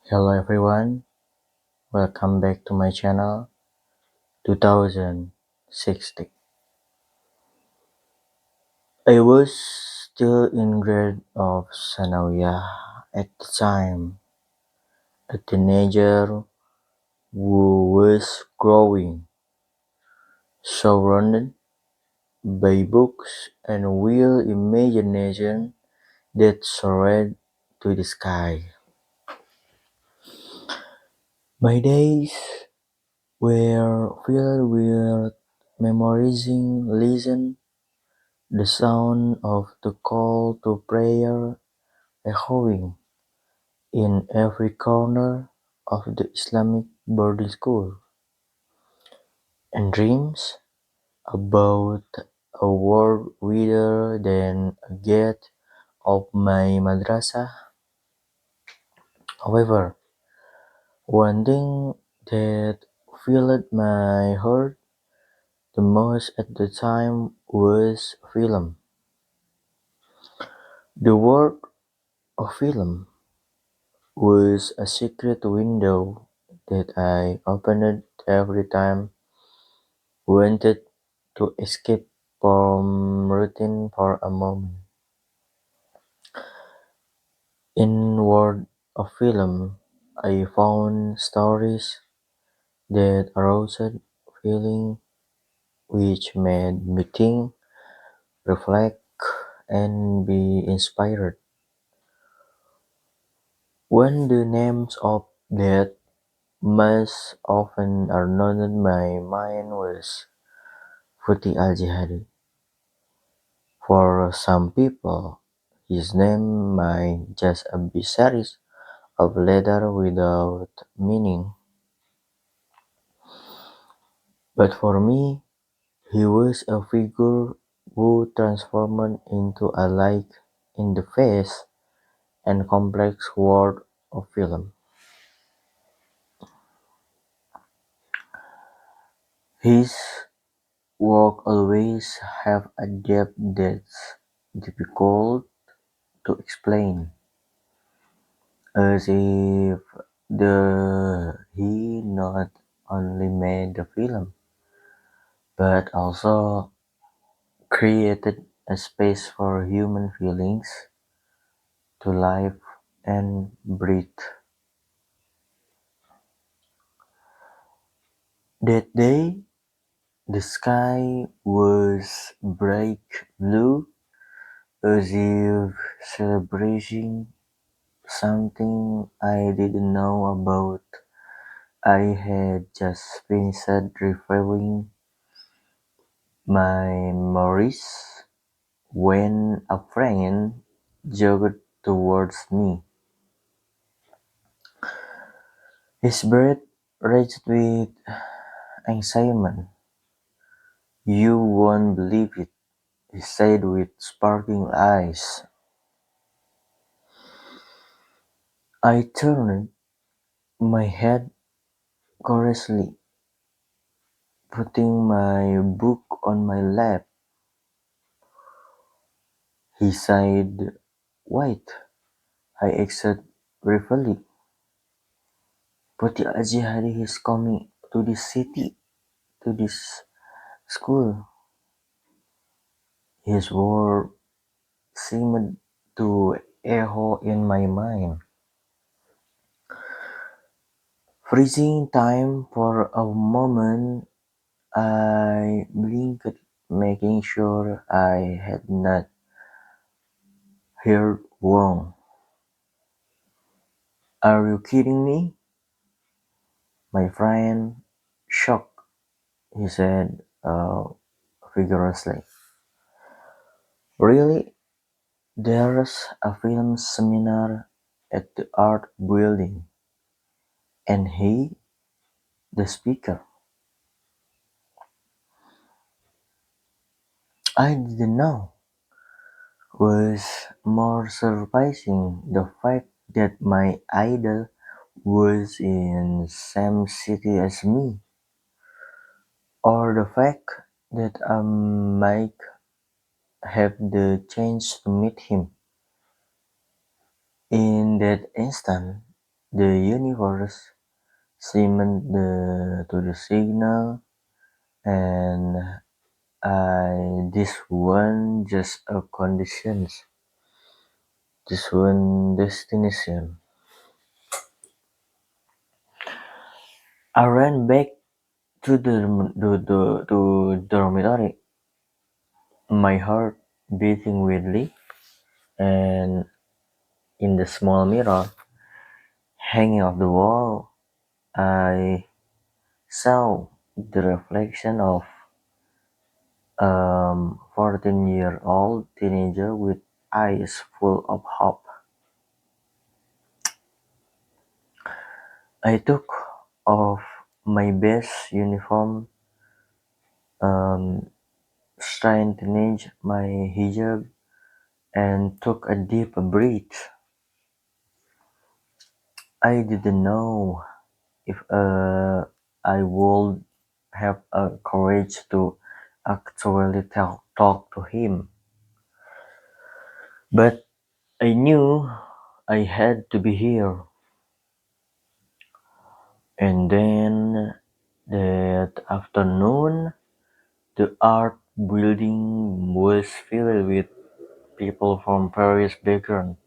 Hello everyone, welcome back to my channel 2060. I was still in grade of Sanawiyah at the time, a teenager who was growing, surrounded by books and wild imagination that soared to the sky. My days were filled with memorizing lessons. The sound of the call to prayer echoing in every corner of the Islamic boarding school, and dreams about a world wider than a gate of my madrasah. However, one thing that filled my heart the most at the time was film. The world of film was a secret window that I opened every time I wanted to escape from routine for a moment. In world of film, I found stories that aroused feeling which made me think, reflect, and be inspired. When the names of that most often are not in my mind was Futi Al-Jihadi. For some people, his name might just be series of letters without meaning, but for me, he was a figure who transformed into a light in the face and complex world of film. His work always have a depth that's difficult to explain, as if he not only made the film but also created a space for human feelings to live and breathe. That day, the sky was bright blue, as if celebrating something I didn't know about. I had just finished reviewing my memories when a friend jogged towards me. His breath raged with excitement. "You won't believe it," he said with sparkling eyes. I turned my head curiously, putting my book on my lap. He said, "Wait," I asked briefly. "Putty Al-Jihadi is coming to this city, to this school." His words seemed to echo in my mind, freezing time for a moment. I blinked, making sure I had not heard wrong. "Are you kidding me?" My friend, shocked, he said vigorously. "Really? There's a film seminar at the art building, and he, the speaker." I didn't know. Was more surprising the fact that my idol was in same city as me, or the fact that I might have the chance to meet him. In that instant, The universe seemed to the signal, and this one just a conditions, this one destination. I ran back to the dormitory, my heart beating weirdly, and in the small mirror hanging off the wall, I saw the reflection of 14-year-old teenager with eyes full of hope. I took off my best uniform, um, straightened my hijab, and took a deep breath. I didn't know if I would have a courage to actually talk to him, but I knew I had to be here. And then that afternoon, the art building was filled with people from various backgrounds.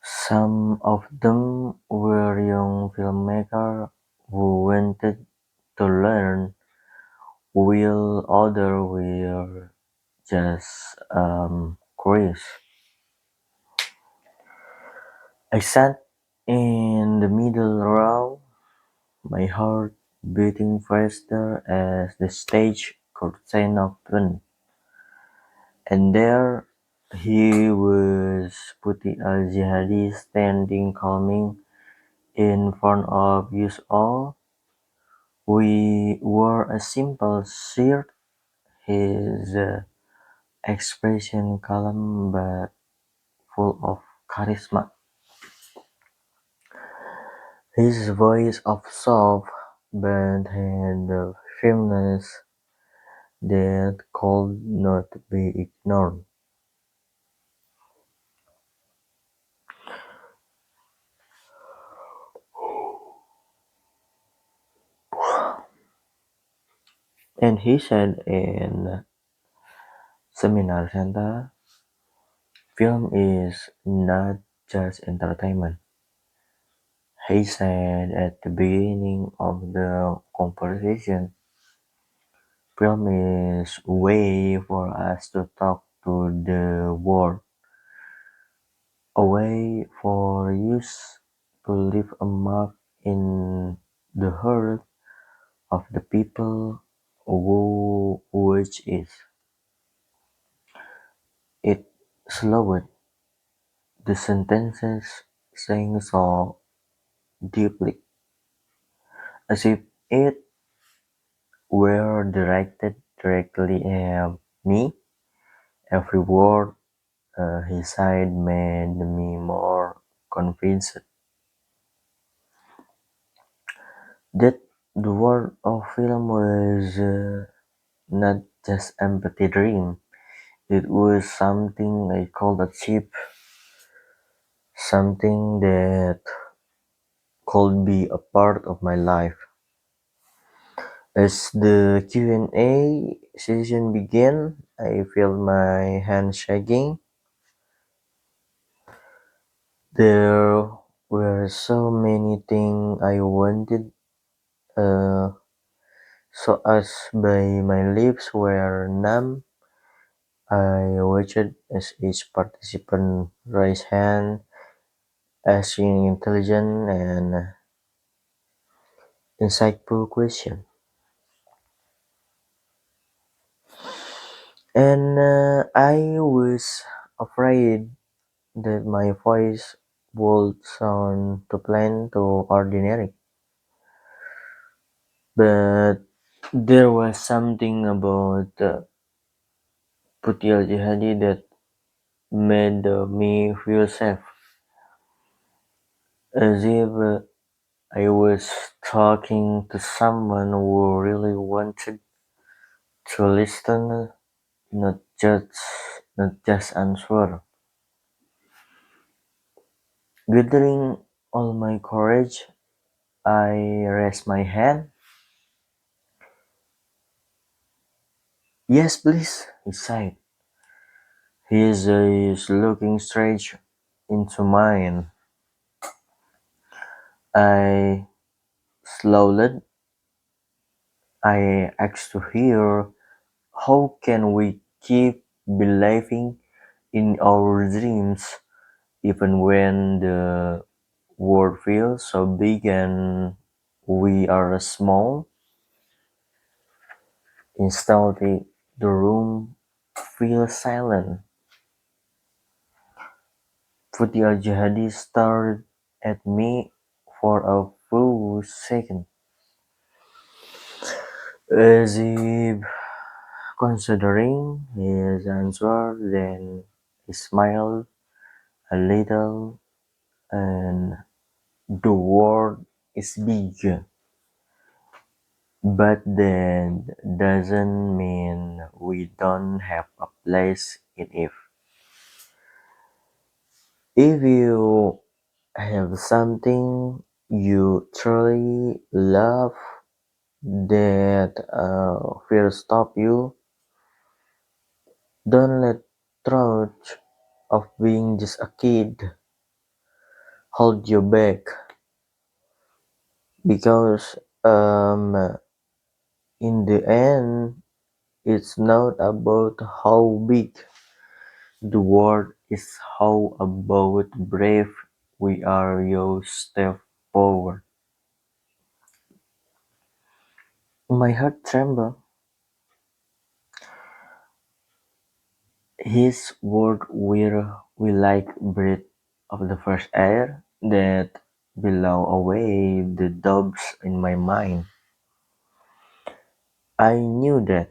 Some of them were young filmmakers who wanted to learn, while others were just curious. I sat in the middle row, my heart beating faster as the stage curtain opened, and there he was, Putih Al-Jihadi, standing calming in front of us all. We wore a simple shirt, his expression calm but full of charisma. His voice of soft but had the firmness that could not be ignored. And he said in seminar center, film is not just entertainment. He said at the beginning of the conversation, film is a way for us to talk to the world, a way for us to leave a mark in the heart of the people who watch it. It slowed the sentences, saying so deeply, as if it were directed directly at me. Every word he said made me more convinced that the world of film was not just empty dream. It was something I could achieve, something that could be a part of my life. As the Q&A session began, I felt my hands shaking. There were so many things I wanted, uh, so as by my lips were numb. I watched as each participant raised hand, asking intelligent and insightful questions. And I was afraid that my voice would sound too plain, too ordinary. But there was something about Putih Jihadi that made me feel safe, as if I was talking to someone who really wanted to listen, not just not just answer. Gathering all my courage, I raised my hand. "Yes, please," he said. His eyes looking straight into mine. I slowed. I asked to hear, how can we keep believing in our dreams even when the world feels so big and we are small? Instantly, the room feels silent. Putih Al-Jihadi stared at me for a few seconds, as if considering his answer. Then he smiled a little, and the world is big, but that doesn't mean we don't have a place in it. If you have something you truly love that fear stop you, don't let thought of being just a kid hold you back, because in the end it's not about how big the world is, how about brave we are. You step forward. My heart trembled. His words were like breath of the first air that blow away the doubts in my mind. I knew that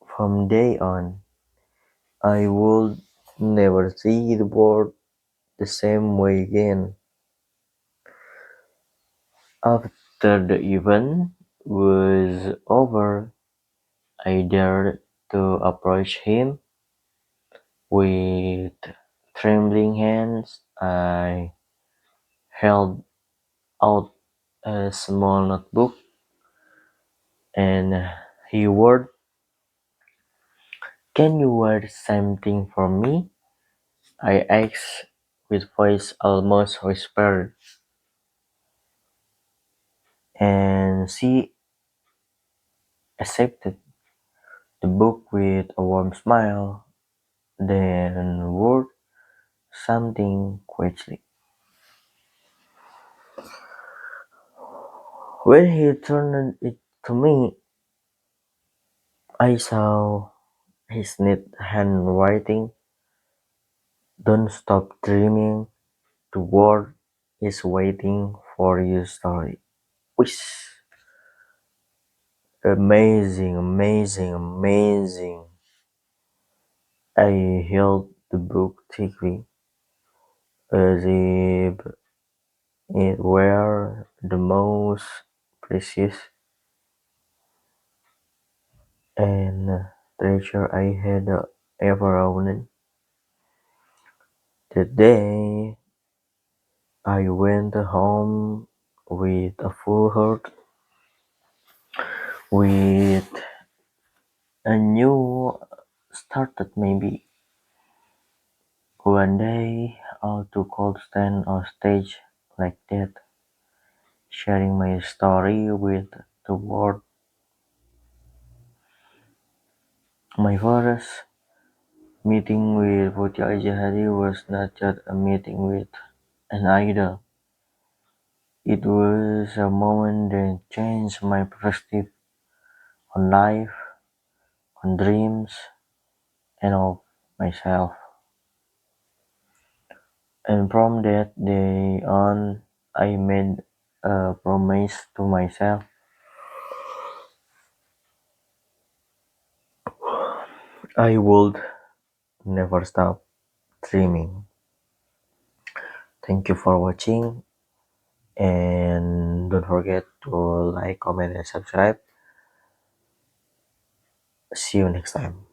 from day on I would never see the world the same way again. After the event was over, I dared to approach him. With trembling hands, I held out a small notebook, and he wrote, "Can you write something for me?" I asked with voice almost whispered, and she accepted the book with a warm smile, then wrote something quietly. When he turned it to me, I saw his neat handwriting. "Don't stop dreaming. The world is waiting for your story." Which amazing, amazing, amazing. I held the book tightly, as if it were the most precious and treasure I had ever owned. That day, I went home with a full heart, with a new start that maybe one day I'll too cold stand on stage like that, sharing my story with the world. My first meeting with Putih Al-Jihadi was not just a meeting with an idol. It was a moment that changed my perspective on life, on dreams, and of myself. And from that day on, I made a promise to myself. I would never stop dreaming. Thank you for watching, and don't forget to like, comment, and subscribe. See you next time.